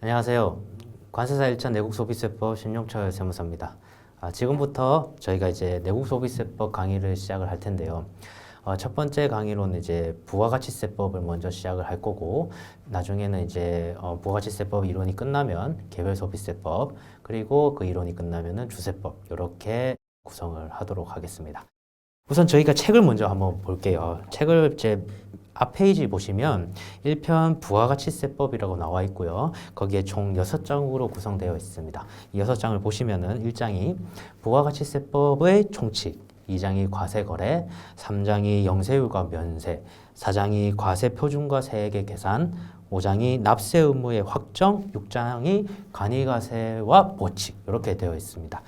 안녕하세요. 관세사 1차 내국소비세법 신용철 세무사입니다. 지금부터 저희가 이제 내국소비세법 강의를 시작을 할 텐데요. 첫 번째 강의로는 이제 부가가치세법을 먼저 시작을 할 거고, 나중에는 이제 부가가치세법 이론이 끝나면 개별소비세법, 그리고 그 이론이 끝나면은 주세법, 이렇게 구성을 하도록 하겠습니다. 우선 저희가 책을 먼저 한번 볼게요. 책을 제 앞 페이지 보시면 1편 부가가치세법이라고 나와 있고요. 거기에 총 6장으로 구성되어 있습니다. 이 6장을 보시면은 1장이 부가가치세법의 총칙, 2장이 과세거래, 3장이 영세율과 면세, 4장이 과세표준과 세액의 계산, 5장이 납세 의무의 확정, 6장이 간이가세와 보칙 이렇게 되어 있습니다.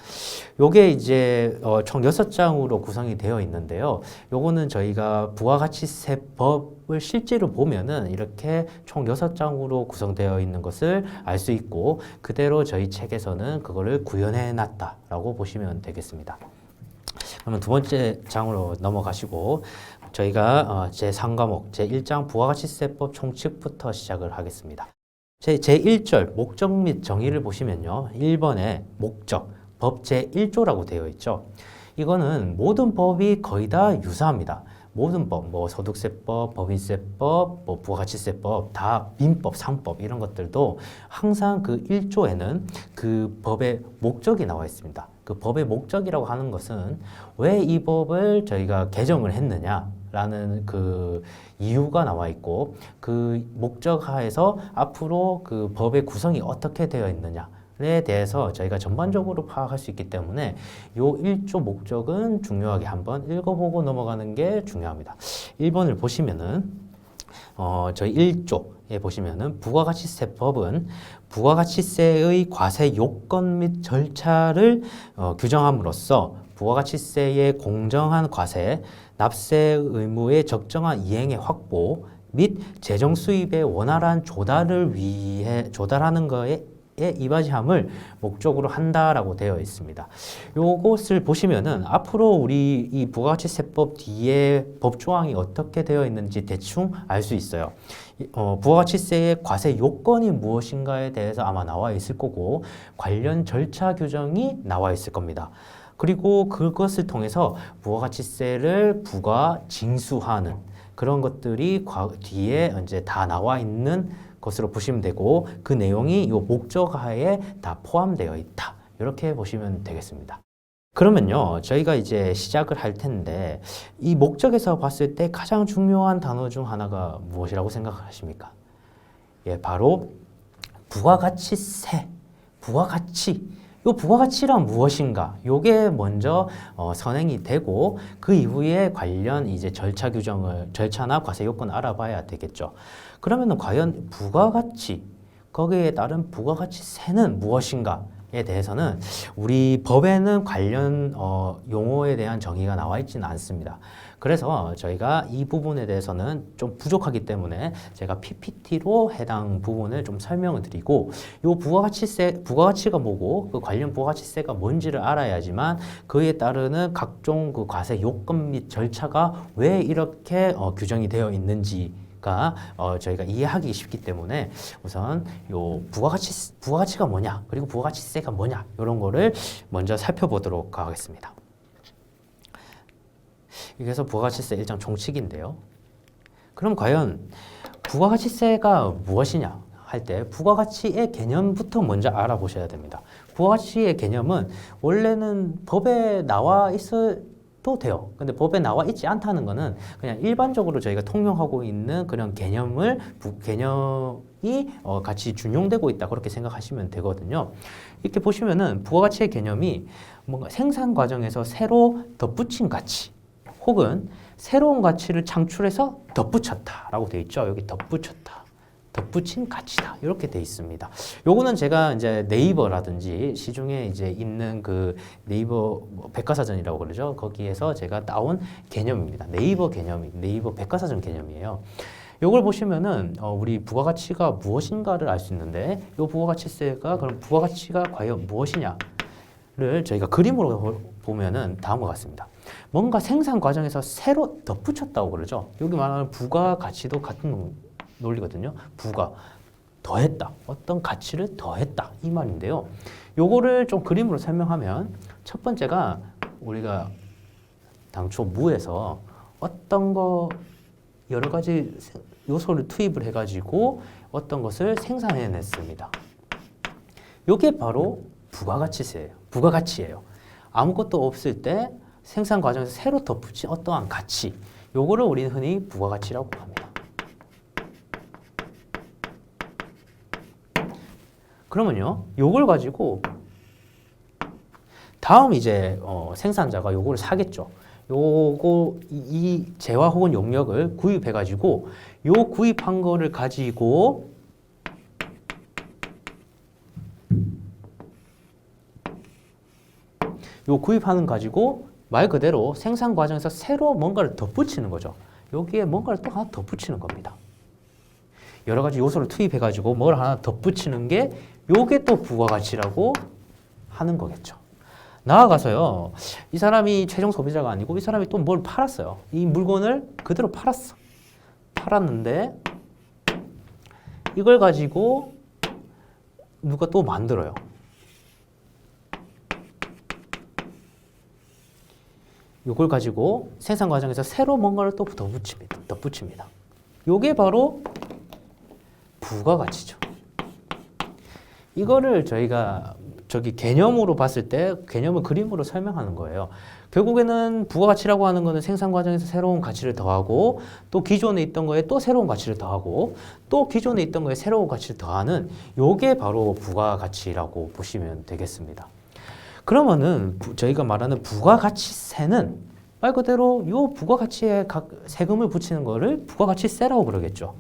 요게 이제 총 6장으로 구성이 되어 있는데요. 요거는 저희가 부가가치세법을 실제로 보면은 이렇게 총 6장으로 구성되어 있는 것을 알 수 있고, 그대로 저희 책에서는 그거를 구현해 놨다라고 보시면 되겠습니다. 그러면 두 번째 장으로 넘어가시고, 저희가 제3과목 제1장 부가가치세법 총칙부터 시작을 하겠습니다. 제1절 목적 및 정의를 보시면요. 1번에 목적, 법 제1조라고 되어 있죠. 이거는 모든 법이 거의 다 유사합니다. 모든 법, 뭐 소득세법, 법인세법, 뭐 부가가치세법, 다 민법, 상법 이런 것들도 항상 그 1조에는 그 법의 목적이 나와 있습니다. 그 법의 목적이라고 하는 것은 왜 이 법을 저희가 개정을 했느냐라는 그 이유가 나와 있고, 그 목적 하에서 앞으로 그 법의 구성이 어떻게 되어 있느냐에 대해서 저희가 전반적으로 파악할 수 있기 때문에 요 1조 목적은 중요하게 한번 읽어보고 넘어가는 게 중요합니다. 1번을 보시면은 저희 1조에 보시면은 부가가치세법은 부가가치세의 과세 요건 및 절차를 규정함으로써 부가가치세의 공정한 과세, 납세 의무의 적정한 이행의 확보 및 재정 수입의 원활한 조달을 위해 조달하는 것에 이바지함을 목적으로 한다라고 되어 있습니다. 요것을 보시면은 앞으로 우리 이 부가가치세법 뒤에 법조항이 어떻게 되어 있는지 대충 알 수 있어요. 부가가치세의 과세 요건이 무엇인가에 대해서 아마 나와 있을 거고, 관련 절차 규정이 나와 있을 겁니다. 그리고 그것을 통해서 부가가치세를 부과 징수하는 그런 것들이 뒤에 이제 다 나와 있는 것으로 보시면 되고, 그 내용이 이 목적하에 다 포함되어 있다. 이렇게 보시면 되겠습니다. 그러면요, 저희가 이제 시작을 할 텐데, 이 목적에서 봤을 때 가장 중요한 단어 중 하나가 무엇이라고 생각하십니까? 예, 바로 부가가치세, 부가가치. 이 부가가치란 무엇인가? 요게 먼저 선행이 되고, 그 이후에 관련 이제 절차 규정을, 절차나 과세 요건을 알아봐야 되겠죠. 그러면은 과연 부가가치, 거기에 따른 부가가치세는 무엇인가에 대해서는 우리 법에는 관련 용어에 대한 정의가 나와 있지는 않습니다. 그래서 저희가 이 부분에 대해서는 좀 부족하기 때문에 제가 PPT로 해당 부분을 좀 설명을 드리고, 요 부가가치가 뭐고 그 관련 부가가치세가 뭔지를 알아야지만 그에 따르는 각종 그 과세 요건 및 절차가 왜 이렇게 규정이 되어 있는지가 저희가 이해하기 쉽기 때문에 우선 요 부가가치가 뭐냐, 그리고 부가가치세가 뭐냐, 이런 거를 먼저 살펴보도록 하겠습니다. 그래서 부가가치세 1장 총칙인데요. 그럼 과연 부가가치세가 무엇이냐 할 때 부가가치의 개념부터 먼저 알아보셔야 됩니다. 부가가치의 개념은 원래는 법에 나와 있어도 돼요. 근데 법에 나와 있지 않다는 거는 그냥 일반적으로 저희가 통용하고 있는 그런 개념이 같이 준용되고 있다, 그렇게 생각하시면 되거든요. 이렇게 보시면은 부가가치의 개념이 뭔가 생산 과정에서 새로 덧붙인 가치, 혹은 새로운 가치를 창출해서 덧붙였다라고 되어 있죠. 여기 덧붙였다, 덧붙인 가치다, 이렇게 되어 있습니다. 요거는 제가 이제 네이버라든지 시중에 이제 있는 그 네이버 백과사전이라고 그러죠. 거기에서 제가 따온 개념입니다. 네이버 백과사전 개념이에요. 요걸 보시면은 우리 부가가치가 무엇인가를 알 수 있는데, 요 부가가치세가 그럼 부가가치가 과연 무엇이냐를 저희가 그림으로 보면은 다음과 같습니다. 뭔가 생산 과정에서 새로 덧붙였다고 그러죠. 여기 말하는 부가가치도 같은 논리거든요. 더했다. 어떤 가치를 더했다. 이 말인데요. 요거를 좀 그림으로 설명하면 첫 번째가 우리가 당초 무에서 어떤 거 여러 가지 요소를 투입을 해가지고 어떤 것을 생산해냈습니다. 요게 바로 부가가치세예요. 부가가치예요. 아무것도 없을 때 생산 과정에서 새로 덧붙인 어떠한 가치. 요거를 우리는 흔히 부가가치라고 합니다. 그러면요, 요걸 가지고 다음 이제 생산자가 요거를 사겠죠. 요거 이 재화 혹은 용역을 구입해 가지고 요 구입한 거를 가지고 요 구입하는 가지고 말 그대로 생산 과정에서 새로 뭔가를 덧붙이는 거죠. 여기에 뭔가를 또 하나 덧붙이는 겁니다. 여러 가지 요소를 투입해 가지고 뭘 하나 덧붙이는 게 요게 또 부가가치라고 하는 거겠죠. 나아가서요, 이 사람이 최종 소비자가 아니고 이 사람이 또 뭘 팔았어요. 이 물건을 그대로 팔았어. 팔았는데 이걸 가지고 누가 또 만들어요. 이걸 가지고 생산 과정에서 새로 뭔가를 또 덧붙입니다. 요게 바로 부가가치죠. 이거를 저희가 개념으로 봤을 때 개념을 그림으로 설명하는 거예요. 결국에는 부가가치라고 하는 거는 생산 과정에서 새로운 가치를 더하고 또 기존에 있던 거에 또 새로운 가치를 더하고 또 기존에 있던 거에 새로운 가치를 더하는 요게 바로 부가가치라고 보시면 되겠습니다. 그러면은 저희가 말하는 부가가치세는 말 그대로 요 부가가치에 세금을 붙이는 거를 부가가치세라고 그러겠죠.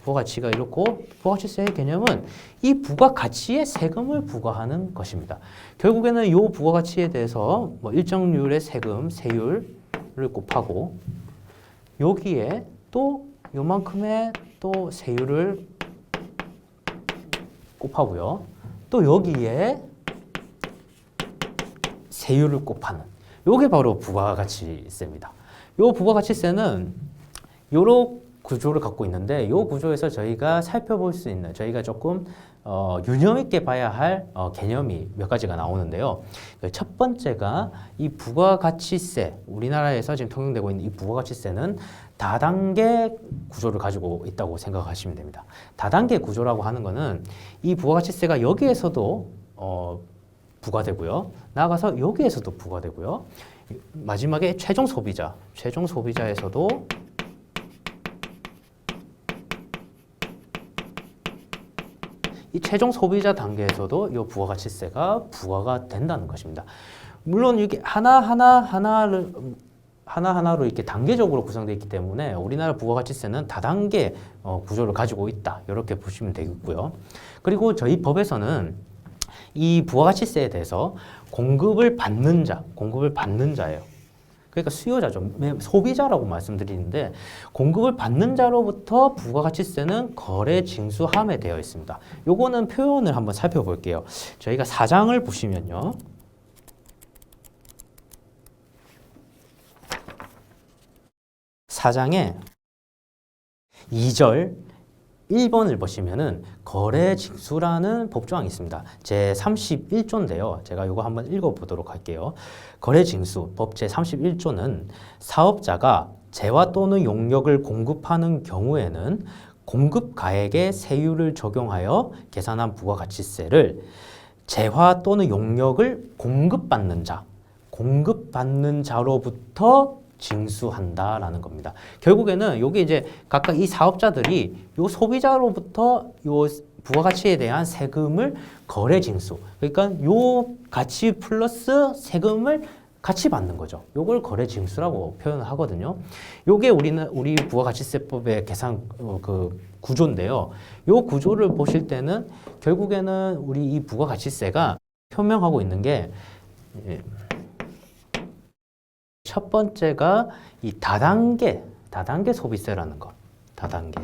부가가치가 이렇고 부가가치세의 개념은 이 부가가치에 세금을 부과하는 것입니다. 결국에는 요 부가가치에 대해서 뭐 일정률의 세율을 곱하고 여기에 또 요만큼의 또 세율을 곱하고요. 또 여기에 세율을 곱하는 요게 바로 부가가치세입니다. 요 부가가치세는 요런 구조를 갖고 있는데 요 구조에서 저희가 살펴볼 수 있는 저희가 조금 유념 있게 봐야 할 개념이 몇 가지가 나오는데요. 첫 번째가 이 부가가치세, 우리나라에서 지금 통용되고 있는 이 부가가치세는 다단계 구조를 가지고 있다고 생각하시면 됩니다. 다단계 구조라고 하는 거는 이 부가가치세가 여기에서도 부과되고요. 나아가서 여기에서도 부과되고요. 마지막에 최종 소비자에서도 이 최종 소비자 단계에서도 이 부가가치세가 부과가 된다는 것입니다. 물론 이게 하나하나로 이렇게 단계적으로 구성되어 있기 때문에 우리나라 부가가치세는 다단계 구조를 가지고 있다. 이렇게 보시면 되겠고요. 그리고 저희 법에서는 이 부가가치세에 대해서 공급을 받는 자예요. 그러니까 수요자죠. 소비자라고 말씀드리는데 공급을 받는 자로부터 부가가치세는 거래 징수함에 되어 있습니다. 요거는 표현을 한번 살펴볼게요. 저희가 4장을 보시면요. 4장에 2절 1번을 보시면은 거래 징수라는 법조항이 있습니다. 제 31조인데요. 제가 이거 한번 읽어보도록 할게요. 거래 징수 법 제 31조는 사업자가 재화 또는 용역을 공급하는 경우에는 공급가액에 세율을 적용하여 계산한 부가가치세를 재화 또는 용역을 공급받는 자로부터 징수한다라는 겁니다. 결국에는 여기 이제 각각 이 사업자들이 요 소비자로부터 요 부가가치에 대한 세금을 거래 징수. 그러니까 요 가치 플러스 세금을 같이 받는 거죠. 요걸 거래 징수라고 표현을 하거든요. 요게 우리 부가가치세법의 계산 그 구조인데요. 요 구조를 보실 때는 결국에는 우리 이 부가가치세가 표명하고 있는 게 첫 번째가 이 다단계 소비세라는 것. 다단계.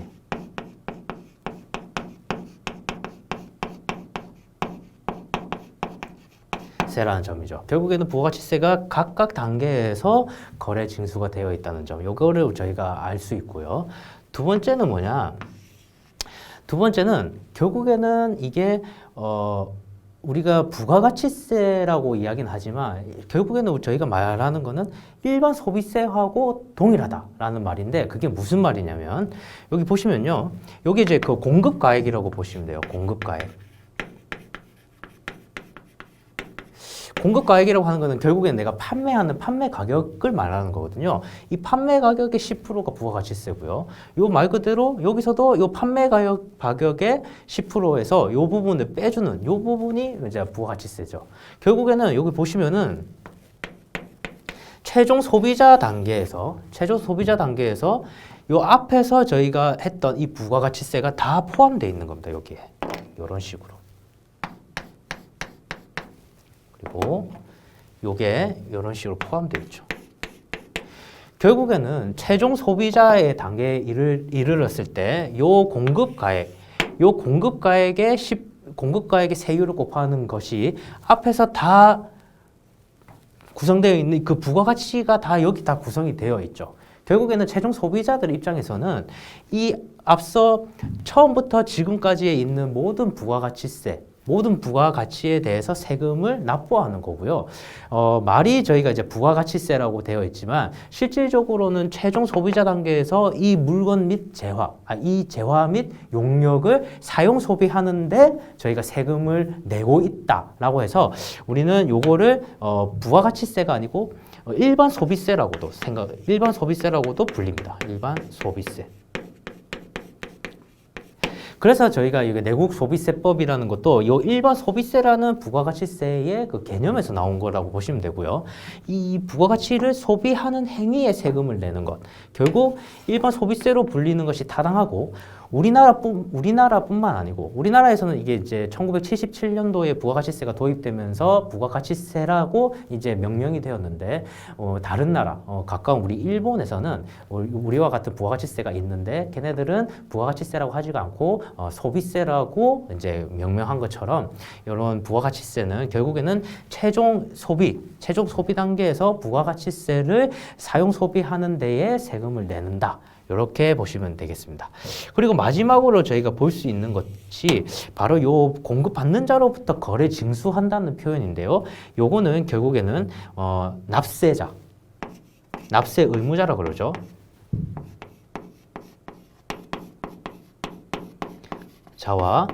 세라는 점이죠. 결국에는 부가가치세가 각각 단계에서 거래 징수가 되어 있다는 점. 요거를 저희가 알 수 있고요. 두 번째는 뭐냐? 두 번째는 결국에는 이게 우리가 부가가치세라고 이야기는 하지만 결국에는 저희가 말하는 거는 일반 소비세하고 동일하다라는 말인데 그게 무슨 말이냐면 여기 보시면요. 여기 이제 그 공급가액이라고 보시면 돼요. 공급가액. 공급가액이라고 하는 거는 결국엔 내가 판매하는 판매 가격을 말하는 거거든요. 이 판매 가격의 10%가 부가가치세고요. 요 말 그대로 여기서도 요 판매 가격의 10%에서 요 부분을 빼주는 요 부분이 이제 부가가치세죠. 결국에는 여기 보시면은 최종 소비자 단계에서 요 앞에서 저희가 했던 이 부가가치세가 다 포함되어 있는 겁니다. 여기에 이런 식으로. 그리고 요게 이런 식으로 포함되어 있죠. 결국에는 최종 소비자의 단계에 이르렀을 때 요 공급가액의 세율을 곱하는 것이 앞에서 다 구성되어 있는 그 부가가치가 다 여기 다 구성이 되어 있죠. 결국에는 최종 소비자들 입장에서는 이 앞서 처음부터 지금까지에 있는 모든 부가가치에 대해서 세금을 납부하는 거고요. 말이 저희가 이제 부가가치세라고 되어 있지만 실질적으로는 최종 소비자 단계에서 이 물건 및 이 재화 및 용역을 사용 소비하는데 저희가 세금을 내고 있다라고 해서 우리는 요거를 부가가치세가 아니고 일반 소비세라고도 불립니다. 일반 소비세. 그래서 저희가 이게 내국 소비세법이라는 것도 이 일반 소비세라는 부가가치세의 그 개념에서 나온 거라고 보시면 되고요. 이 부가가치를 소비하는 행위에 세금을 내는 것. 결국 일반 소비세로 불리는 것이 타당하고 우리나라뿐만 아니고 우리나라에서는 이게 이제 1977년도에 부가가치세가 도입되면서 부가가치세라고 이제 명명이 되었는데 다른 나라 가까운 우리 일본에서는 우리와 같은 부가가치세가 있는데 걔네들은 부가가치세라고 하지가 않고 소비세라고 이제 명명한 것처럼 이런 부가가치세는 결국에는 최종 소비 단계에서 부가가치세를 사용 소비하는 데에 세금을 내는다. 이렇게 보시면 되겠습니다. 그리고 마지막으로 저희가 볼 수 있는 것이 바로 요 공급받는 자로부터 거래 징수한다는 표현인데요. 요거는 결국에는 납세 의무자라고 그러죠. 자와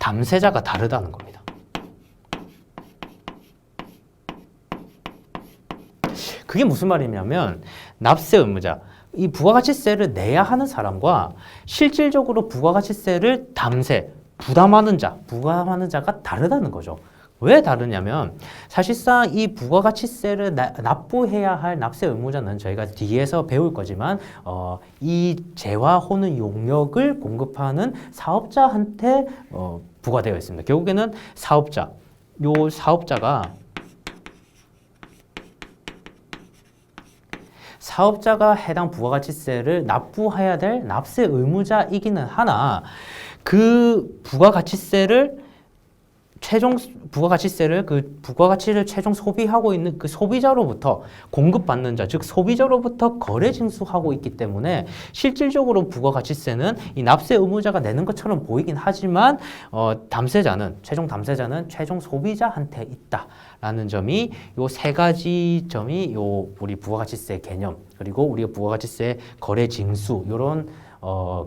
담세자가 다르다는 겁니다. 그게 무슨 말이냐면 납세 의무자 이 부가가치세를 내야 하는 사람과 실질적으로 부가가치세를 부담하는 자가 다르다는 거죠. 왜 다르냐면 사실상 이 부가가치세를 납부해야 할 납세 의무자는 저희가 뒤에서 배울 거지만 이 재화 혹은 용역을 공급하는 사업자한테 부과되어 있습니다. 결국에는 사업자가 해당 부가가치세를 납부해야 될 납세 의무자이기는 하나 그 부가가치를 최종 소비하고 있는 그 소비자로부터 공급받는 자, 즉 소비자로부터 거래 징수하고 있기 때문에 실질적으로 부가가치세는 이 납세 의무자가 내는 것처럼 보이긴 하지만 최종 담세자는 최종 소비자한테 있다라는 점이 요 세 가지 점이 요 우리 부가가치세 개념 그리고 우리가 부가가치세 거래 징수 요런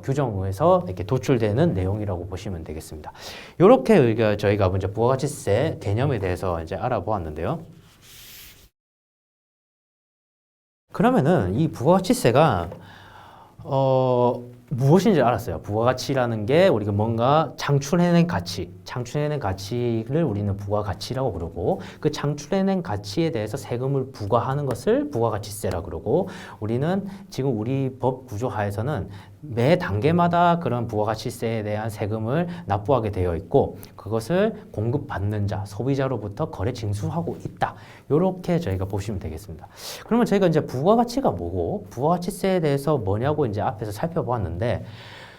규정에서 이렇게 도출되는 내용이라고 보시면 되겠습니다. 이렇게 저희가 먼저 부가가치세 개념에 대해서 이제 알아보았는데요. 그러면은 이 부가가치세가 무엇인지 알았어요. 부가가치라는 게 우리가 뭔가 창출해낸 가치를 우리는 부가가치라고 그러고 그 창출해낸 가치에 대해서 세금을 부과하는 것을 부가가치세라고 그러고 우리는 지금 우리 법 구조 하에서는 매 단계마다 그런 부가가치세에 대한 세금을 납부하게 되어 있고 그것을 공급받는 자, 소비자로부터 거래 징수하고 있다. 이렇게 저희가 보시면 되겠습니다. 그러면 저희가 이제 부가가치가 뭐고 부가가치세에 대해서 뭐냐고 이제 앞에서 살펴보았는데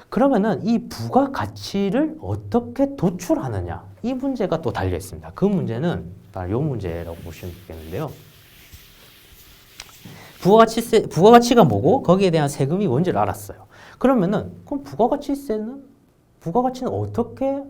그러면은 이 부가가치를 어떻게 도출하느냐 이 문제가 또 달려 있습니다. 그 문제는 바로 이 문제라고 보시면 되겠는데요. 부가가치가 뭐고 거기에 대한 세금이 뭔지를 알았어요. 그러면은 그럼 부가가치는 어떻게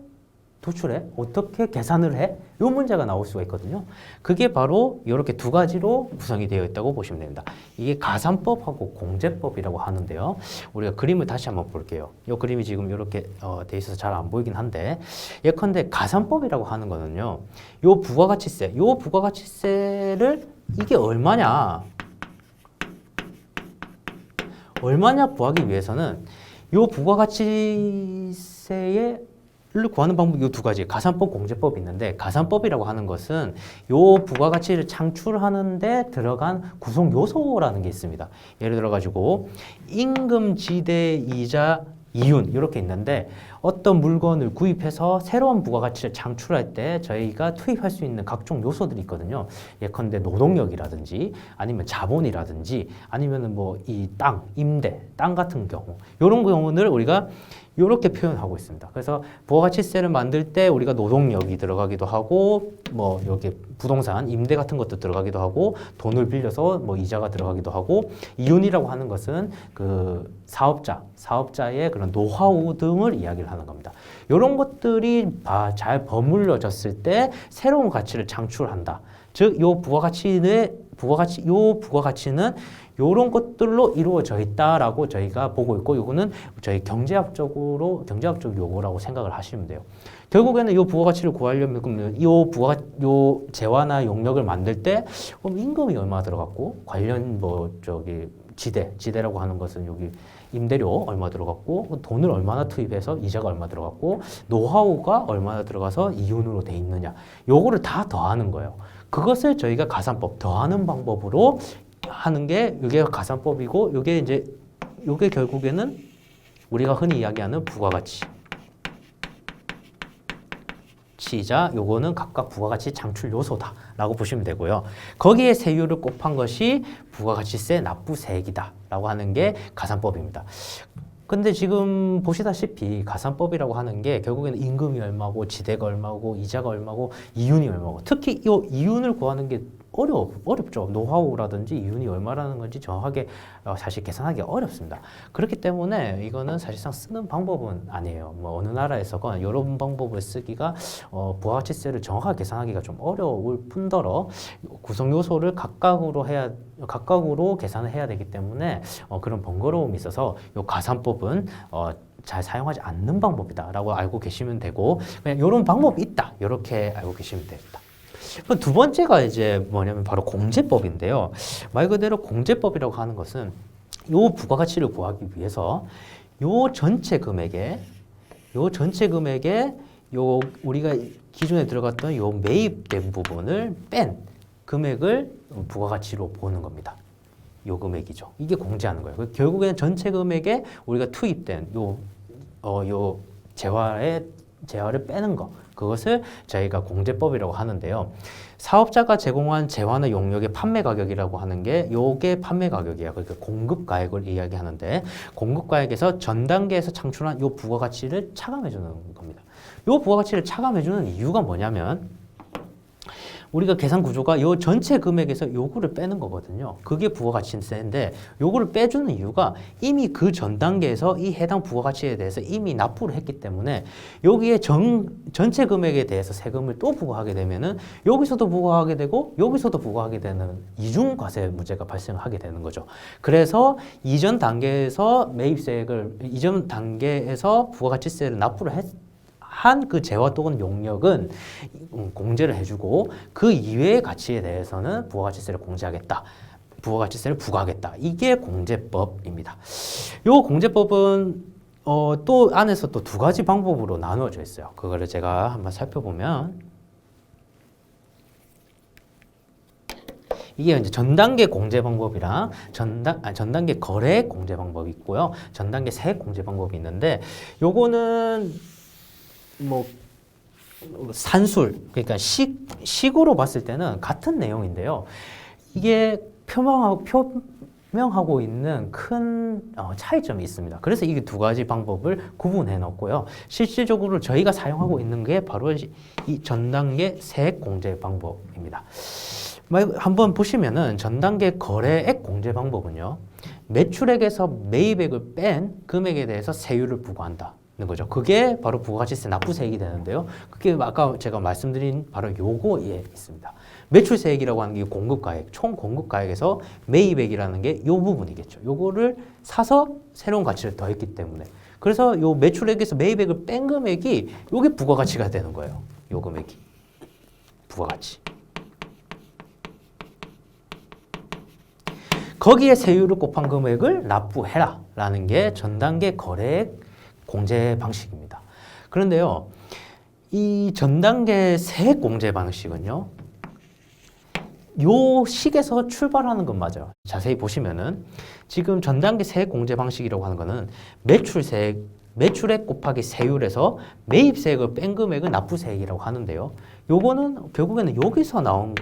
도출해? 어떻게 계산을 해? 이 문제가 나올 수가 있거든요. 그게 바로 이렇게 두 가지로 구성이 되어 있다고 보시면 됩니다. 이게 가산법하고 공제법이라고 하는데요. 우리가 그림을 다시 한번 볼게요. 이 그림이 지금 이렇게 돼 있어서 잘 안 보이긴 한데 예컨대 가산법이라고 하는 거는요. 요 부가가치세를 이게 얼마냐 구하기 위해서는 요 부가가치세의 를 구하는 방법이 이 두 가지, 가산법, 공제법이 있는데 가산법이라고 하는 것은 요 부가가치를 창출하는데 들어간 구성 요소라는 게 있습니다. 예를 들어 가지고 임금, 지대, 이자, 이윤 이렇게 있는데 어떤 물건을 구입해서 새로운 부가가치를 창출할 때 저희가 투입할 수 있는 각종 요소들이 있거든요. 예컨대 노동력이라든지 아니면 자본이라든지 아니면은 뭐 이 땅, 임대, 땅 같은 경우 이런 경우를 우리가 이렇게 표현하고 있습니다. 그래서 부가가치세를 만들 때 우리가 노동력이 들어가기도 하고 뭐 여기 부동산, 임대 같은 것도 들어가기도 하고 돈을 빌려서 뭐 이자가 들어가기도 하고 이윤이라고 하는 것은 그 사업자의 그런 노하우 등을 이야기를 하는 겁니다. 이런 것들이 잘 버물려졌을 때 새로운 가치를 창출한다. 즉, 요 부가가치는 요런 것들로 이루어져 있다라고 저희가 보고 있고, 요거는 저희 경제학적 요거라고 생각을 하시면 돼요. 결국에는 요 부가가치를 구하려면 요 재화나 용역을 만들 때 임금이 얼마 들어갔고, 관련 지대라고 하는 것은 여기 임대료 얼마 들어갔고, 돈을 얼마나 투입해서 이자가 얼마 들어갔고, 노하우가 얼마나 들어가서 이윤으로 돼 있느냐, 요거를 다 더하는 거예요. 그것을 저희가 가산법, 더하는 방법으로 하는 게 이게 가산법이고, 요게 결국에는 우리가 흔히 이야기하는 부가가치. 이자 요거는 각각 부가가치 창출 요소다라고 보시면 되고요. 거기에 세율을 곱한 것이 부가가치세 납부세액이다라고 하는 게 가산법입니다. 근데 지금 보시다시피 가산법이라고 하는 게 결국에는 임금이 얼마고 지대가 얼마고 이자가 얼마고 이윤이 얼마고, 특히 이 이윤을 구하는 게 어렵죠. 노하우라든지 이윤이 얼마라는 건지 정확하게 사실 계산하기 어렵습니다. 그렇기 때문에 이거는 사실상 쓰는 방법은 아니에요. 뭐 어느 나라에서건 이런 방법을 쓰기가 부가가치세를 정확하게 계산하기가 좀 어려울 뿐더러 구성 요소를 각각으로 계산을 해야 되기 때문에 그런 번거로움이 있어서 이 가산법은 잘 사용하지 않는 방법이다라고 알고 계시면 되고, 그냥 이런 방법이 있다 이렇게 알고 계시면 됩니다. 두 번째가 이제 뭐냐면 바로 공제법인데요. 말 그대로 공제법이라고 하는 것은 요 부가가치를 구하기 위해서 요 전체 금액에 요 우리가 기존에 들어갔던 요 매입된 부분을 뺀 금액을 부가가치로 보는 겁니다. 요 금액이죠. 이게 공제하는 거예요. 결국에는 전체 금액에 우리가 투입된 요 재화를 빼는 거, 그것을 저희가 공제법이라고 하는데요. 사업자가 제공한 재화나 용역의 판매 가격이라고 하는 게 요게 판매 가격이에요. 그러니까 공급가액을 이야기하는데, 공급가액에서 전 단계에서 창출한 요 부가가치를 차감해 주는 겁니다. 요 부가가치를 차감해 주는 이유가 뭐냐면, 우리가 계산 구조가 요 전체 금액에서 요거를 빼는 거거든요. 그게 부가가치세인데, 요거를 빼주는 이유가 이미 그 전 단계에서 이 해당 부가가치에 대해서 이미 납부를 했기 때문에 여기에 전체 금액에 대해서 세금을 또 부과하게 되면은 여기서도 부과하게 되고 여기서도 부과하게 되는 이중과세 문제가 발생하게 되는 거죠. 그래서 이전 단계에서 부가가치세를 납부를 한 그 재화 또는 용역은 공제를 해주고, 그 이외의 가치에 대해서는 부가가치세를 부과하겠다. 이게 공제법입니다. 요 공제법은 또 안에서 또 두 가지 방법으로 나누어져 있어요. 그거를 제가 한번 살펴보면, 이게 이제 전단계 공제 방법이랑 전단계 거래 공제 방법이 있고요. 전단계 세액 공제 방법이 있는데, 요거는 뭐 산술, 그러니까 식으로 봤을 때는 같은 내용인데요. 이게 표명하고 있는 큰 차이점이 있습니다. 그래서 이 두 가지 방법을 구분해 놓고요. 실질적으로 저희가 사용하고 있는 게 바로 이 전단계 세액 공제 방법입니다. 한번 보시면은 전 단계 거래액 공제 방법은요. 매출액에서 매입액을 뺀 금액에 대해서 세율을 부과한다는 거죠. 그게 바로 부가가치세 납부세액이 되는데요. 그게 아까 제가 말씀드린 바로 요거에 있습니다. 매출세액이라고 하는 게 공급가액, 총 공급가액에서 매입액이라는 게 요 부분이겠죠. 요거를 사서 새로운 가치를 더했기 때문에. 그래서 요 매출액에서 매입액을 뺀 금액이 요게 부가가치가 되는 거예요. 요 금액이. 부가가치. 거기에 세율을 곱한 금액을 납부해라 라는 게 전 단계 거래액 공제 방식입니다. 그런데요, 이 전 단계 세액 공제 방식은요, 요 식에서 출발하는 건 맞아요. 자세히 보시면은 지금 전 단계 세액 공제 방식이라고 하는 거는 매출액 곱하기 세율에서 매입세액을 뺀 금액은 납부세액이라고 하는데요. 요거는 결국에는 여기서 나온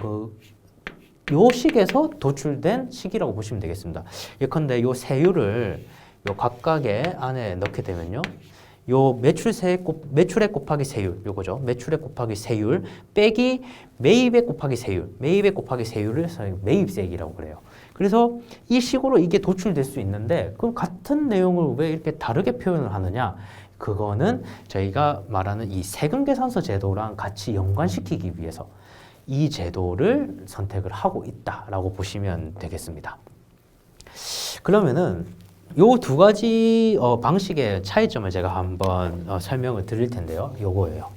요 식에서 도출된 식이라고 보시면 되겠습니다. 예컨대 요 세율을 요 각각의 안에 넣게 되면요. 요 매출액 곱하기 세율, 요거죠. 매출액 곱하기 세율 빼기 매입액 곱하기 세율, 매입액 곱하기 세율을 매입세액이라고 그래요. 그래서 이 식으로 이게 도출될 수 있는데 그럼 같은 내용을 왜 이렇게 다르게 표현을 하느냐? 그거는 저희가 말하는 이 세금계산서 제도랑 같이 연관시키기 위해서 이 제도를 선택을 하고 있다라고 보시면 되겠습니다. 그러면은 요 두 가지 방식의 차이점을 제가 한번 설명을 드릴 텐데요. 요거예요.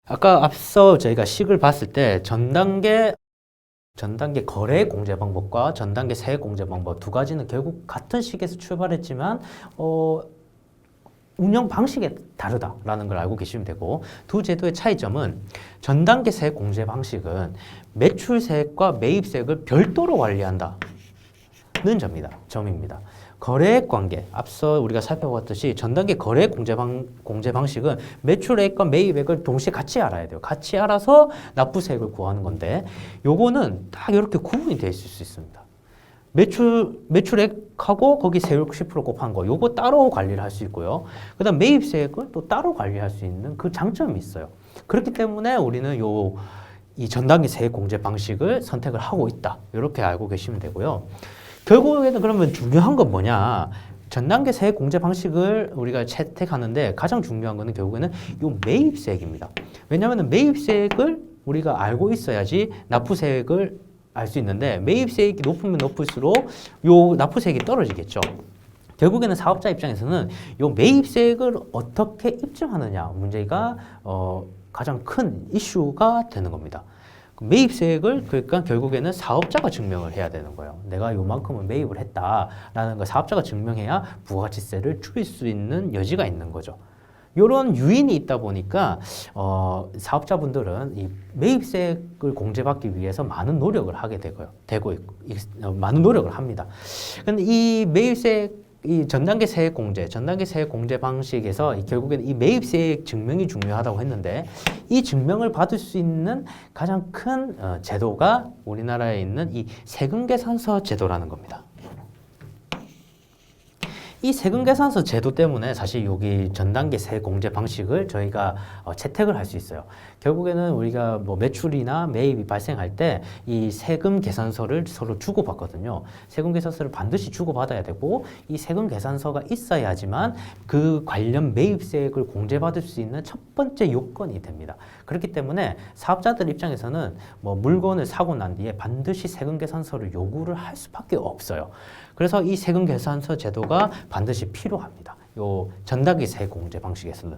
아까 앞서 저희가 식을 봤을 때 전 단계 거래 공제 방법과 전 단계 세액 공제 방법 두 가지는 결국 같은 식에서 출발했지만 운영 방식이 다르다라는 걸 알고 계시면 되고, 두 제도의 차이점은 전 단계 세액 공제 방식은 매출세액과 매입세액을 별도로 관리한다는 점입니다. 거래액 관계, 앞서 우리가 살펴봤듯이 전 단계 거래액 공제 방식은 매출액과 매입액을 동시에 같이 알아야 돼요. 같이 알아서 납부세액을 구하는 건데, 요거는 딱 이렇게 구분이 되어 있을 수 있습니다. 매출액하고 거기 세율 10% 곱한 거, 요거 따로 관리를 할 수 있고요. 그 다음 매입세액을 또 따로 관리할 수 있는 그 장점이 있어요. 그렇기 때문에 우리는 이 전단계 세액 공제 방식을 선택을 하고 있다. 이렇게 알고 계시면 되고요. 결국에는 그러면 중요한 건 뭐냐? 전단계 세액 공제 방식을 우리가 채택하는데 가장 중요한 거는 결국에는 요 매입세액입니다. 왜냐하면 매입세액을 우리가 알고 있어야지 납부세액을 알 수 있는데, 매입세액이 높으면 높을수록 요 납부세액이 떨어지겠죠. 결국에는 사업자 입장에서는 요 매입세액을 어떻게 입증하느냐 문제가 가장 큰 이슈가 되는 겁니다. 매입세액을 그러니까 결국에는 사업자가 증명을 해야 되는 거예요. 내가 요만큼은 매입을 했다라는 걸 사업자가 증명해야 부가가치세를 줄일 수 있는 여지가 있는 거죠. 이런 유인이 있다 보니까 사업자분들은 이 매입세액을 공제받기 위해서 많은 노력을 하게 많은 노력을 합니다. 근데 이 매입세액, 이 전단계 세액 공제 방식에서 결국에는 이 매입세액 증명이 중요하다고 했는데, 이 증명을 받을 수 있는 가장 큰 제도가 우리나라에 있는 이 세금계산서 제도라는 겁니다. 이 세금계산서 제도 때문에 사실 여기 전단계 세액 공제 방식을 저희가 채택을 할 수 있어요. 결국에는 우리가 뭐 매출이나 매입이 발생할 때 이 세금계산서를 서로 주고받거든요. 세금계산서를 반드시 주고받아야 되고, 이 세금계산서가 있어야지만 그 관련 매입세액을 공제받을 수 있는 첫 번째 요건이 됩니다. 그렇기 때문에 사업자들 입장에서는 뭐 물건을 사고 난 뒤에 반드시 세금계산서를 요구를 할 수밖에 없어요. 그래서 이 세금계산서 제도가 반드시 필요합니다. 요 전단계 세액 공제 방식에서는.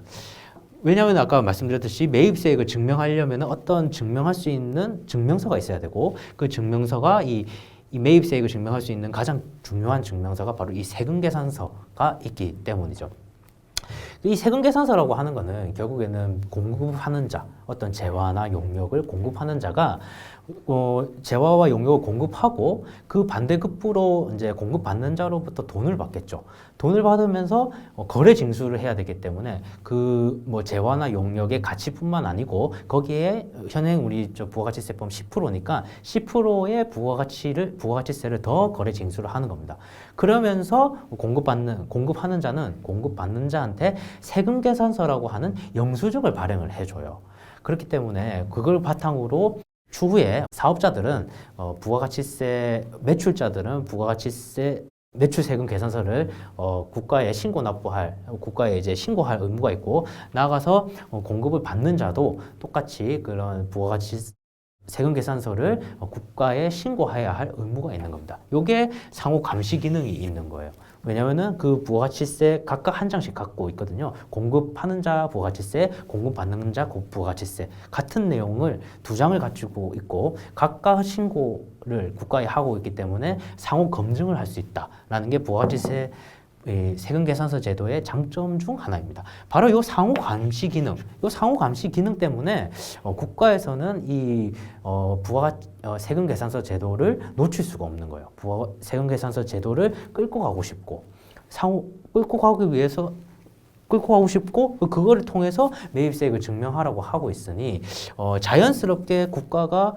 왜냐하면 아까 말씀드렸듯이 매입세액을 증명하려면 어떤 증명할 수 있는 증명서가 있어야 되고, 그 증명서가 이 매입세액을 증명할 수 있는 가장 중요한 증명서가 바로 이 세금계산서가 있기 때문이죠. 이 세금계산서라고 하는 거는 결국에는 공급하는 자 어떤 재화나 용역을 공급하는 자가 재화와 용역을 공급하고 그 반대급부로 이제 공급받는 자로부터 돈을 받겠죠. 돈을 받으면서 거래 징수를 해야 되기 때문에 그 뭐 재화나 용역의 가치뿐만 아니고 거기에 현행 우리 저 부가가치세법 10%니까 10%의 부가가치세를 더 거래 징수를 하는 겁니다. 그러면서 공급하는 자는 공급받는 자한테 세금 계산서라고 하는 영수증을 발행을 해줘요. 그렇기 때문에 그걸 바탕으로 추후에 사업자들은 매출자들은 부가가치세 매출세금 계산서를 국가에 국가에 이제 신고할 의무가 있고, 나아가서 공급을 받는 자도 똑같이 그런 부가가치 세금 계산서를 국가에 신고해야 할 의무가 있는 겁니다. 이게 상호 감시 기능이 있는 거예요. 왜냐면은 그 부가가치세 각각 한 장씩 갖고 있거든요. 공급하는 자 부가가치세, 공급받는 자 부가가치세 같은 내용을 두 장을 가지고 있고 각각 신고를 국가에 하고 있기 때문에 상호 검증을 할 수 있다라는 게 부가가치세 세금 계산서 제도의 장점 중 하나입니다. 바로 이 상호 감시 기능, 때문에 국가에서는 이 세금 계산서 제도를 놓칠 수가 없는 거예요. 세금 계산서 제도를 끌고 가고 싶고, 끌고 가고 싶고 그거를 통해서 매입세액을 증명하라고 하고 있으니 자연스럽게 국가가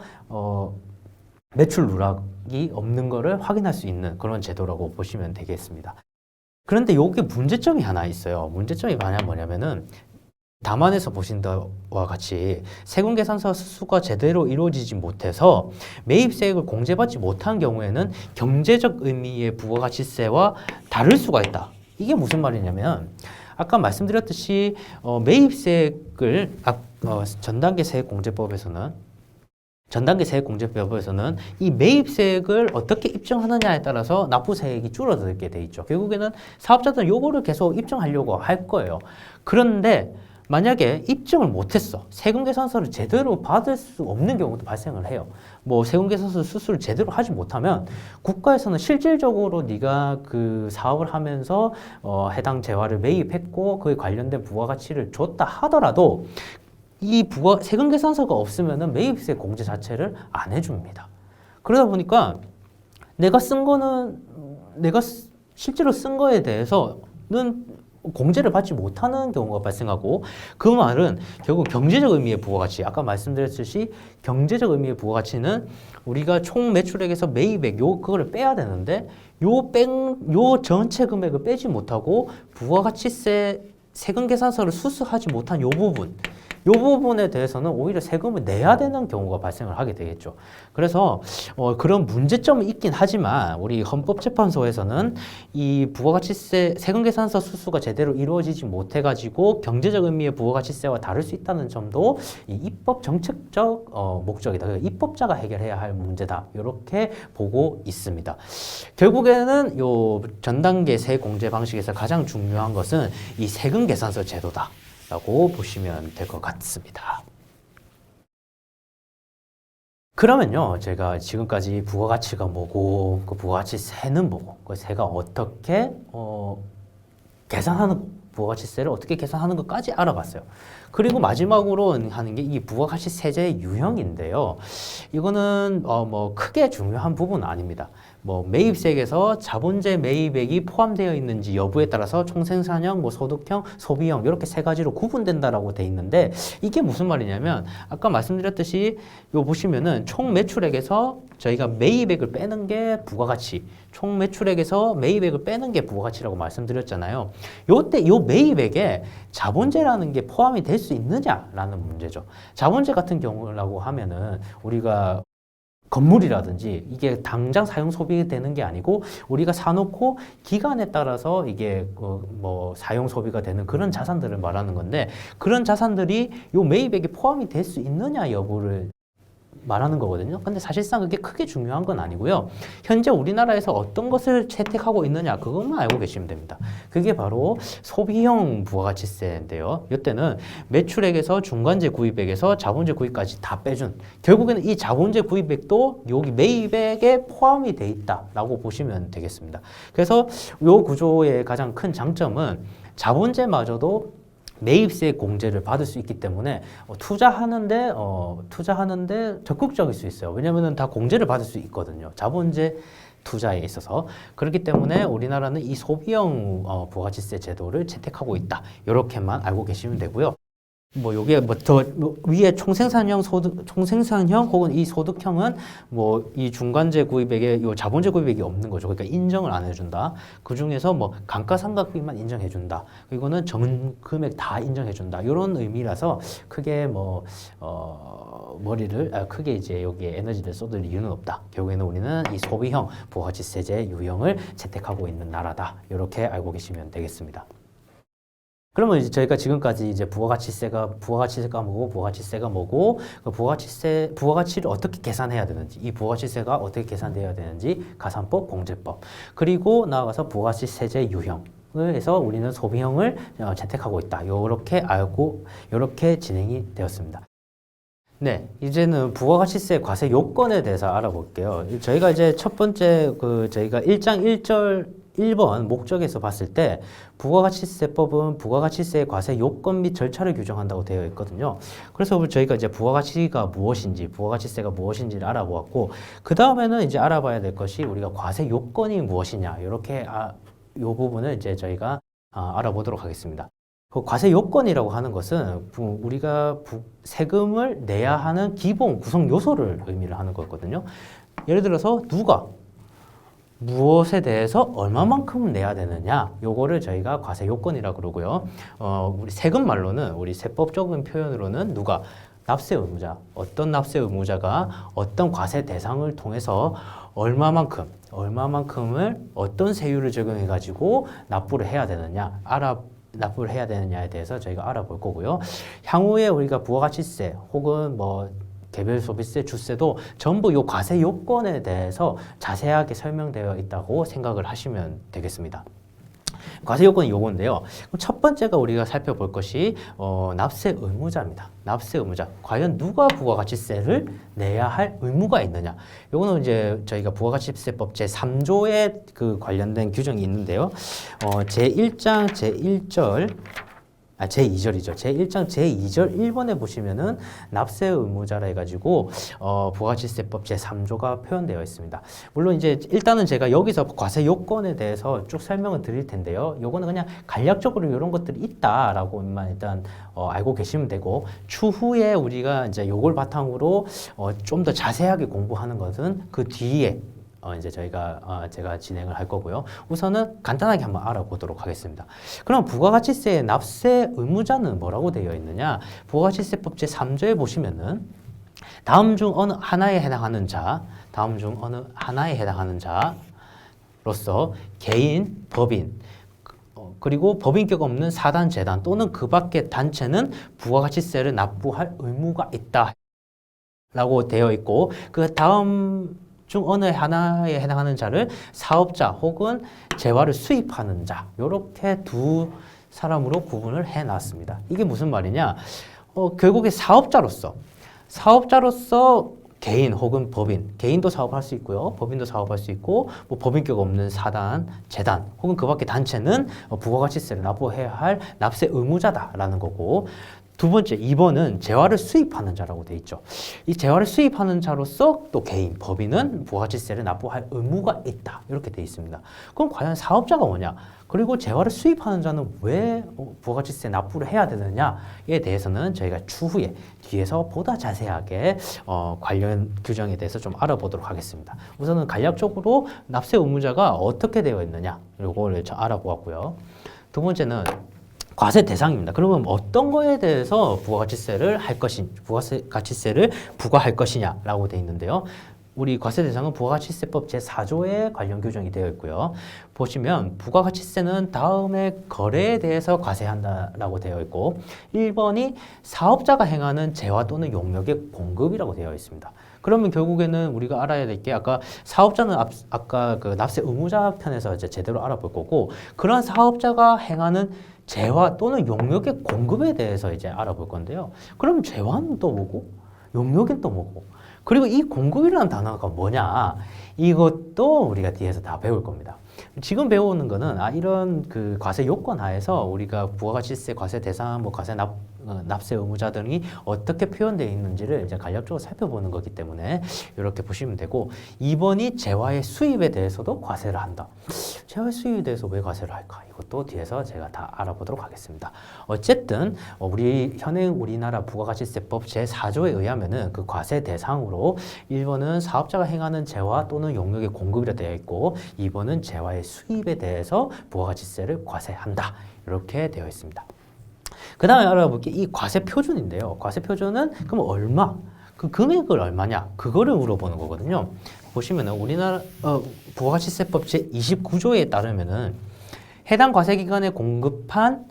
매출 누락이 없는 것을 확인할 수 있는 그런 제도라고 보시면 되겠습니다. 그런데 여기 문제점이 하나 있어요. 문제점이 뭐냐면은 담안에서 보신 바와 같이 세금 계산서 수수가 제대로 이루어지지 못해서 매입세액을 공제받지 못한 경우에는 경제적 의미의 부가가치세와 다를 수가 있다. 이게 무슨 말이냐면 아까 말씀드렸듯이 매입세액을 전단계 세액공제법에서는 이 매입세액을 어떻게 입증하느냐에 따라서 납부세액이 줄어들게 돼 있죠. 결국에는 사업자들은 요거를 계속 입증하려고 할 거예요. 그런데 만약에 입증을 못했어. 세금 계산서를 제대로 받을 수 없는 경우도 발생을 해요. 뭐 세금 계산서 수수를 제대로 하지 못하면 국가에서는 실질적으로 네가 그 사업을 하면서 해당 재화를 매입했고 그에 관련된 부가가치를 줬다 하더라도 이 세금 계산서가 없으면은 매입세 공제 자체를 안 해줍니다. 그러다 보니까 내가 실제로 쓴 거에 대해서는 공제를 받지 못하는 경우가 발생하고, 그 말은 결국 경제적 의미의 부가가치, 아까 말씀드렸듯이 경제적 의미의 부가가치는 우리가 총 매출액에서 매입액 그거를 빼야 되는데 요 전체 금액을 빼지 못하고 부가가치세 세금 계산서를 수수하지 못한 요 부분에 대해서는 오히려 세금을 내야 되는 경우가 발생을 하게 되겠죠. 그래서 그런 문제점이 있긴 하지만 우리 헌법재판소에서는 이 부가가치세 세금 계산서 수수가 제대로 이루어지지 못해가지고 경제적 의미의 부가가치세와 다를 수 있다는 점도 이 입법 정책적 목적이다. 입법자가 해결해야 할 문제다. 이렇게 보고 있습니다. 결국에는 요 전단계 세공제 방식에서 가장 중요한 것은 이 세금 계산서 제도다 라고 보시면 될 것 같습니다. 그러면요, 제가 지금까지 부가가치가 뭐고, 그 부가가치세는 뭐고, 그 세가 어떻게 부가가치세를 어떻게 계산하는 것까지 알아봤어요. 그리고 마지막으로 하는 게 이 부가가치세제의 유형인데요. 이거는 뭐 크게 중요한 부분은 아닙니다. 뭐 매입세액에서 자본재 매입액이 포함되어 있는지 여부에 따라서 총생산형, 뭐 소득형, 소비형 이렇게 세 가지로 구분된다라고 돼 있는데, 이게 무슨 말이냐면 아까 말씀드렸듯이 요 보시면은 총 매출액에서 저희가 매입액을 빼는 게 부가가치, 총 매출액에서 매입액을 빼는 게 부가가치라고 말씀드렸잖아요. 요때 요 매입액에 자본재라는 게 포함이 될 수 있느냐라는 문제죠. 자본재 같은 경우라고 하면은 우리가 건물이라든지 이게 당장 사용 소비되는 게 아니고 우리가 사놓고 기간에 따라서 이게 뭐 사용 소비가 되는 그런 자산들을 말하는 건데, 그런 자산들이 요 매입액에 포함이 될 수 있느냐 여부를 말하는 거거든요. 근데 사실상 그게 크게 중요한 건 아니고요. 현재 우리나라에서 어떤 것을 채택하고 있느냐 그것만 알고 계시면 됩니다. 그게 바로 소비형 부가가치세인데요. 이때는 매출액에서 중간재 구입액에서 자본재 구입까지 다 빼준, 결국에는 이 자본재 구입액도 여기 매입액에 포함이 돼 있다라고 보시면 되겠습니다. 그래서 이 구조의 가장 큰 장점은 자본재마저도 매입세 공제를 받을 수 있기 때문에 투자하는데 적극적일 수 있어요. 왜냐면은 다 공제를 받을 수 있거든요. 자본재 투자에 있어서. 그렇기 때문에 우리나라는 이 소비형 부가가치세 제도를 채택하고 있다. 이렇게만 알고 계시면 되고요. 뭐 요게 뭐 더 위에 총생산형 혹은 이 소득형은 뭐 이 중간재 구입액에 요 자본재 구입액이 없는 거죠. 그러니까 인정을 안 해준다. 그 중에서 뭐 감가상각비만 인정해준다. 이거는 전 금액 다 인정해준다. 이런 의미라서 크게 뭐 크게 이제 여기에 에너지를 쏟을 이유는 없다. 결국에는 우리는 이 소비형 부가가치세제 유형을 채택하고 있는 나라다. 이렇게 알고 계시면 되겠습니다. 그러면 이제 저희가 지금까지 이제 부가가치세가 뭐고, 부가가치세가 뭐고, 그 부가가치를 어떻게 계산해야 되는지, 이 부가가치세가 어떻게 계산돼야 되는지, 가산법, 공제법, 그리고 나아가서 부가가치세제 유형을 해서 우리는 소비형을 채택하고 있다. 요렇게 진행이 되었습니다. 네, 이제는 부가가치세 과세 요건에 대해서 알아볼게요. 저희가 이제 첫 번째 저희가 1장 1절 1번 목적에서 봤을 때 부가가치세법은 부가가치세 과세 요건 및 절차를 규정한다고 되어 있거든요. 그래서 저희가 이제 부가가치가 무엇인지, 부가가치세가 무엇인지를 알아보았고, 그 다음에는 이제 알아봐야 될 것이 우리가 과세 요건이 무엇이냐, 이렇게 요 부분을 이제 저희가 알아보도록 하겠습니다. 그 과세 요건이라고 하는 것은 우리가 세금을 내야 하는 기본 구성 요소를 의미를 하는 거거든요. 예를 들어서 누가 무엇에 대해서 얼마만큼 내야 되느냐, 요거를 저희가 과세 요건이라고 그러고요. 우리 세금 말로는, 우리 세법적인 표현으로는 누가 납세 의무자, 어떤 납세 의무자가 어떤 과세 대상을 통해서 얼마만큼을 어떤 세율을 적용해 가지고 납부를 해야 되느냐에 대해서 저희가 알아볼 거고요. 향후에 우리가 부가가치세 혹은 뭐 개별 소비세, 주세도 전부 요 과세 요건에 대해서 자세하게 설명되어 있다고 생각을 하시면 되겠습니다. 과세 요건이 요건데요. 그럼 첫 번째가 우리가 살펴볼 것이 납세 의무자입니다. 납세 의무자. 과연 누가 부가가치세를 내야 할 의무가 있느냐? 요거는 이제 저희가 부가가치세법 제3조에 그 관련된 규정이 있는데요. 제1장 제1절 제2절이죠. 제1장 제2절 1번에 보시면은 납세 의무자라 해가지고 부가가치세법 제3조가 표현되어 있습니다. 물론 이제 일단은 제가 여기서 과세 요건에 대해서 쭉 설명을 드릴 텐데요. 요거는 그냥 간략적으로 이런 것들이 있다라고만 일단 알고 계시면 되고, 추후에 우리가 이제 요걸 바탕으로 좀 더 자세하게 공부하는 것은 그 뒤에 이제 제가 진행을 할 거고요. 우선은 간단하게 한번 알아보도록 하겠습니다. 그럼 부가가치세의 납세 의무자는 뭐라고 되어 있느냐? 부가가치세법 제3조에 보시면은 다음 중 어느 하나에 해당하는 자로서 개인, 법인, 그리고 법인격 없는 사단, 재단 또는 그 밖의 단체는 부가가치세를 납부할 의무가 있다 라고 되어 있고, 그 다음 중 어느 하나에 해당하는 자를 사업자 혹은 재화를 수입하는 자, 이렇게 두 사람으로 구분을 해놨습니다. 이게 무슨 말이냐? 결국에 사업자로서 개인 혹은 법인, 개인도 사업할 수 있고요, 법인도 사업할 수 있고, 뭐 법인격 없는 사단, 재단 혹은 그 밖의 단체는 부가가치세를 납부해야 할 납세 의무자다라는 거고, 두 번째, 2번은 재화를 수입하는 자라고 돼 있죠. 이 재화를 수입하는 자로서 또 개인, 법인은 부가가치세를 납부할 의무가 있다. 이렇게 돼 있습니다. 그럼 과연 사업자가 뭐냐? 그리고 재화를 수입하는 자는 왜 부가가치세 납부를 해야 되느냐에 대해서는 저희가 추후에 뒤에서 보다 자세하게 관련 규정에 대해서 좀 알아보도록 하겠습니다. 우선은 간략적으로 납세 의무자가 어떻게 되어 있느냐, 이거를 알아보았고요. 두 번째는 과세 대상입니다. 그러면 어떤 거에 대해서 부가가치세를 부과할 것이냐라고 되어 있는데요. 우리 과세 대상은 부가가치세법 제4조에 관련 규정이 되어 있고요. 보시면 부가가치세는 다음의 거래에 대해서 과세한다라고 되어 있고, 1번이 사업자가 행하는 재화 또는 용역의 공급이라고 되어 있습니다. 그러면 결국에는 우리가 알아야 될 게, 아까 사업자는 아까 그 납세 의무자 편에서 이제 제대로 알아볼 거고, 그런 사업자가 행하는 재화 또는 용역의 공급에 대해서 이제 알아볼 건데요. 그럼 재화는 또 뭐고, 용역은 또 뭐고, 그리고 이 공급이라는 단어가 뭐냐, 이것도 우리가 뒤에서 다 배울 겁니다. 지금 배우는 거는 이런 그 과세 요건 하에서 우리가 부가가치세 과세 대상, 뭐 과세 납세 의무자 등이 어떻게 표현되어 있는지를 이제 간략적으로 살펴보는 거기 때문에 이렇게 보시면 되고, 2번이 재화의 수입에 대해서도 과세를 한다. 재화의 수입에 대해서 왜 과세를 할까? 이것도 뒤에서 제가 다 알아보도록 하겠습니다. 어쨌든 우리 현행 우리나라 부가가치세법 제4조에 의하면은 그 과세 대상으로 1번은 사업자가 행하는 재화 또는 용역의 공급이라 되어 있고, 2번은 재화의 수입에 대해서 부가가치세를 과세한다. 이렇게 되어 있습니다. 그 다음에 알아볼 게 이 과세 표준인데요. 과세 표준은 그럼 얼마? 그 금액을 얼마냐? 그거를 물어보는 거거든요. 보시면은 우리나라 부가가치세법 제29조에 따르면은 해당 과세기관에 공급한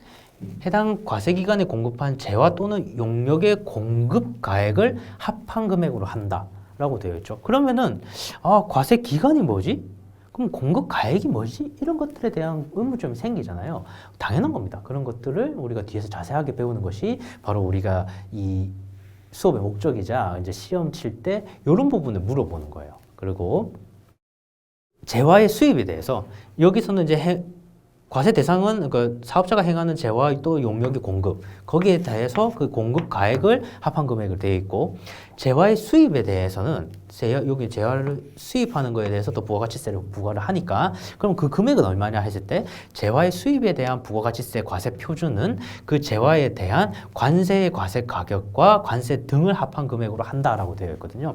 재화 또는 용역의 공급 가액을 합한 금액으로 한다라고 되어 있죠. 그러면은 과세 기간이 뭐지? 그럼 공급 가액이 뭐지? 이런 것들에 대한 의문점이 생기잖아요. 당연한 겁니다. 그런 것들을 우리가 뒤에서 자세하게 배우는 것이 바로 우리가 이 수업의 목적이자 이제 시험 칠 때 이런 부분을 물어보는 거예요. 그리고 재화의 수입에 대해서 여기서는 이제 과세 대상은 그 사업자가 행하는 재화 또 용역의 공급, 거기에 대해서 그 공급 가액을 합한 금액을 되어 있고, 재화의 수입에 대해서는 여기 재화를 수입하는 거에 대해서 또 부가가치세를 부과를 하니까, 그럼 그 금액은 얼마냐 했을 때 재화의 수입에 대한 부가가치세 과세 표준은 그 재화에 대한 관세의 과세 가격과 관세 등을 합한 금액으로 한다라고 되어 있거든요.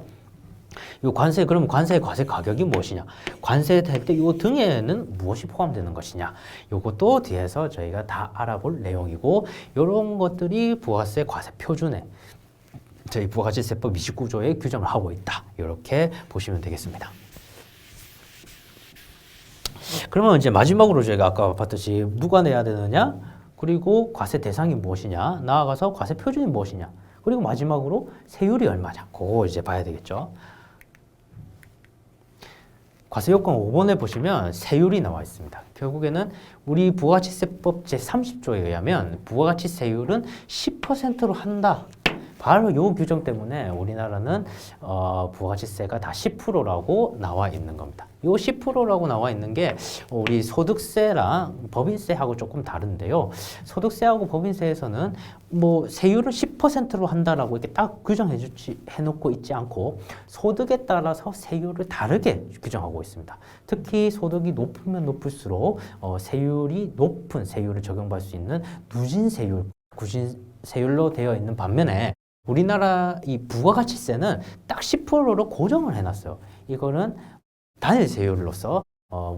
그럼 관세의 과세 가격이 무엇이냐? 관세할 때 이 등에는 무엇이 포함되는 것이냐? 이것도 뒤에서 저희가 다 알아볼 내용이고, 이런 것들이 부가세 과세 표준에 저희 부가가치세법 29조에 규정을 하고 있다. 이렇게 보시면 되겠습니다. 그러면 이제 마지막으로 저희가 아까 봤듯이 누가 내야 되느냐? 그리고 과세 대상이 무엇이냐? 나아가서 과세 표준이 무엇이냐? 그리고 마지막으로 세율이 얼마냐? 그거 이제 봐야 되겠죠. 과세요건 5번에 보시면 세율이 나와 있습니다. 결국에는 우리 부가가치세법 제30조에 의하면 부가가치세율은 10%로 한다. 바로 이 규정 때문에 우리나라는 부가가치세가 다 10%라고 나와 있는 겁니다. 이 10%라고 나와 있는 게 우리 소득세랑 법인세하고 조금 다른데요. 소득세하고 법인세에서는 뭐 세율을 10%로 한다라고 이렇게 딱 해놓고 있지 않고, 소득에 따라서 세율을 다르게 규정하고 있습니다. 특히 소득이 높으면 높을수록 세율이 높은 세율을 적용받을 수 있는 누진세율, 구진세율로 되어 있는 반면에 우리나라 이 부가가치세는 딱 10%로 고정을 해놨어요. 이거는 단일 세율로서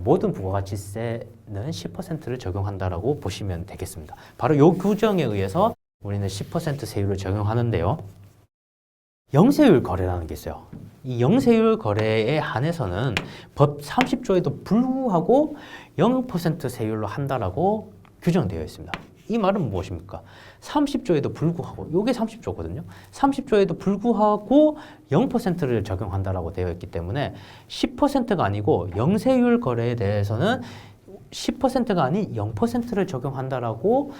모든 부가가치세는 10%를 적용한다라고 보시면 되겠습니다. 바로 이 규정에 의해서 우리는 10% 세율을 적용하는데요. 영세율 거래라는 게 있어요. 이 영세율 거래에 한해서는 법 30조에도 불구하고 0% 세율로 한다라고 규정되어 있습니다. 이 말은 무엇입니까? 30조에도 불구하고, 요게 30조거든요. 30조에도 불구하고 0%를 적용한다라고 되어 있기 때문에 10%가 아니고 영세율 거래에 대해서는 10%가 아닌 0%를 적용한다라고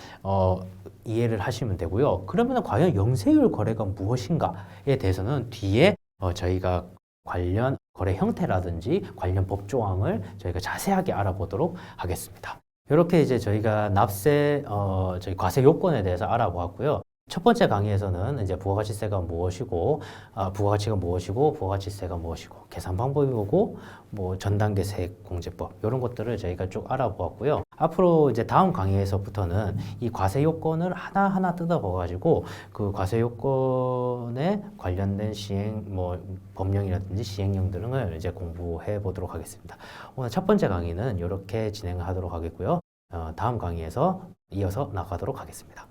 이해를 하시면 되고요. 그러면 과연 영세율 거래가 무엇인가에 대해서는 뒤에 저희가 관련 거래 형태라든지 관련 법조항을 저희가 자세하게 알아보도록 하겠습니다. 이렇게 이제 저희가 저희 과세 요건에 대해서 알아보았고요. 첫 번째 강의에서는 이제 부가가치세가 무엇이고, 부가가치가 무엇이고, 부가가치세가 무엇이고, 계산 방법이 뭐고, 뭐 전단계 세액공제법 이런 것들을 저희가 쭉 알아보았고요. 앞으로 이제 다음 강의에서부터는 이 과세 요건을 하나하나 뜯어봐가지고 그 과세 요건에 관련된 법령이라든지 시행령 등을 이제 공부해 보도록 하겠습니다. 오늘 첫 번째 강의는 이렇게 진행하도록 하겠고요. 다음 강의에서 이어서 나가도록 하겠습니다.